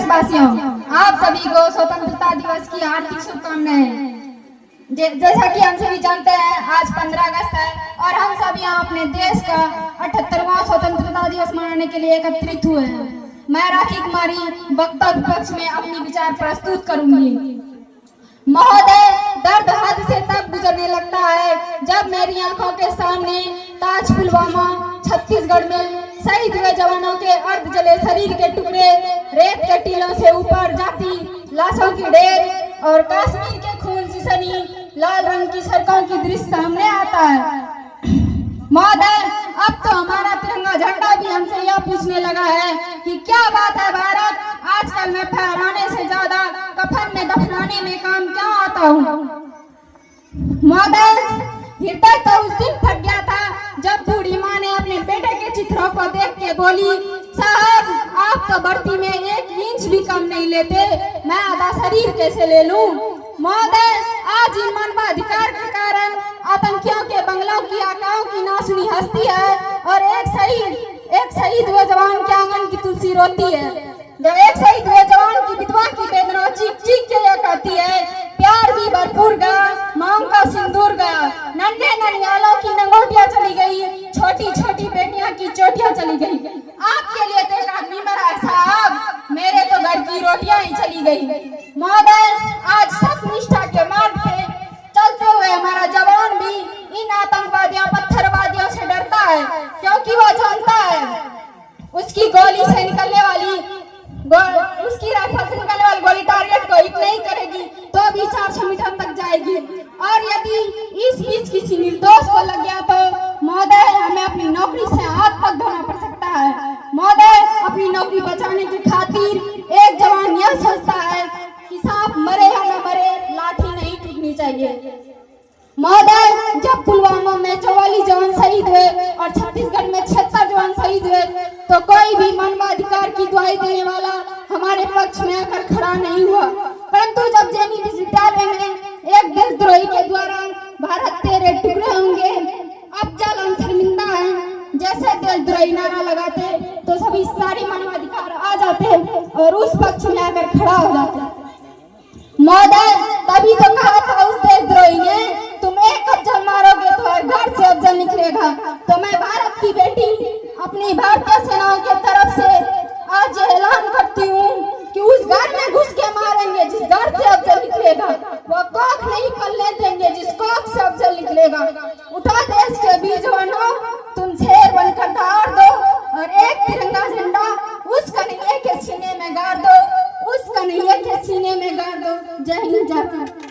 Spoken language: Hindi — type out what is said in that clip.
देशवासियों, आप सभी को स्वतंत्रता दिवस की हार्दिक शुभकामनाएं। जैसा कि हम सभी जानते हैं, आज 15 अगस्त है और हम सभी यहाँ अपने देश का 78वां स्वतंत्रता दिवस मनाने के लिए एकत्रित हुए हैं। मैं राखी कुमारी वक्तव्य पक्ष में अपनी विचार प्रस्तुत करूंगी। महोदय, दर्द हद से तब गुजरने लगता है जब मेरी आंखों के सामने ताज पुलवामा छत्तीसगढ़ में शहीद हुए जवानों के अर्ध जले शरीर के टुकड़े, रेत के टीलों से ऊपर जाती लाशों की ढेर और कश्मीर के खून से सनी लाल रंग की सड़कों की दृश्य सामने आता है। महोदय, अब तो हमारा तिरंगा झंडा भी हमसे यह पूछने लगा है कि क्या बात है भारत, आजकल मैं फहराने से ज्यादा कफन में दफनाने में काम क्या आता हूँ। महोदय, हृदय तो उस दिन फट गया था जब बूढ़ी माँ ने अपने बेटे के चित्रों को देख के बोली, साहब आप तो भर्ती में 1 इंच भी कम नहीं लेते, मैं आधा शरीर कैसे ले लूं। महोदय, आज इन मानवाधिकार के कारण आतंकियों के बंगलों की आकाओं की नासुनी हस्ती है और एक शहीद हुए जवान के आंगन की तुलसी रोती है। जब एक शहीद हुए जवान की विधवा की वेदना चीख चीख के यह कहती है, प्यार भी भरपूर गया, मांग का सिंदूर गया, नन्हे ननियालों की नंगोटियां चली गई, छोटी छोटी बेटियां की चोटियां चली गई। आपके लिए तो एक आदमी मरा है साहब, मेरे तो घर की रोटियां ही चली गई। महोदय, आज सत्यनिष्ठा के मार्ग पे चलते हुए हमारा जवान भी इन आतंकवादियों पत्थरवादियों से डरता है, क्योंकि वह जानता है उसकी गोली से निकलने वाली उसकी राइफल से निकलने वाली गोली टारगेट को हिट नहीं करेगी तो भी 400 मीटर तक जाएगी, और यदि इस बीच किसी निर्दोष को लग गया तो महोदय हमें अपनी नौकरी से हाथ तक धोना पड़ सकता है। महोदय, अपनी नौकरी बचाने की खातिर एक जवान यह सोचता है कि सांप मरे या न मरे, लाठी नहीं टूटनी चाहिए। महोदय, जब पुलवामा में 44 जवान शहीद हुए और छत्तीसगढ़ में 76 जवान शहीद हुए तो कोई भी मानवाधिकार की दुहाई देने वाला हमारे पक्ष में आकर खड़ा नहीं हुआ, परंतु जब जेनी विश्वविद्यालय में एक देशद्रोही के द्वारा भारत तेरे टुकड़े होंगे अब जल हम शर्मिंदा है जैसे देशद्रोही नारा लगाते तो सभी सारी मानवाधिकार आ जाते और उस पक्ष में आकर खड़ा हो जाते। महोदय, तभी तो कहा था उस देशद्रोही ने, तुम एक अफजल मारोगे तो हर घर से अफजल निकलेगा। तो मैं भारत की बेटी अपनी भारतीय सेनाओं के तरफ से आज ऐलान करती हूँ कि उस घर में घुस के मारेंगे जिस घर से अफजल निकलेगा, वो कोख नहीं पलने देंगे जिस कोख से अफजल निकलेगा। उठा देश के बीच जवानों, तुम शेर बनकर दहाड़ दो और एक तिरंगा झंडा उस कन्हैया के सीने में गाड़ दो, उस कन्हैया के सीने में गाड़ दो। जय हिंद, जय भारत।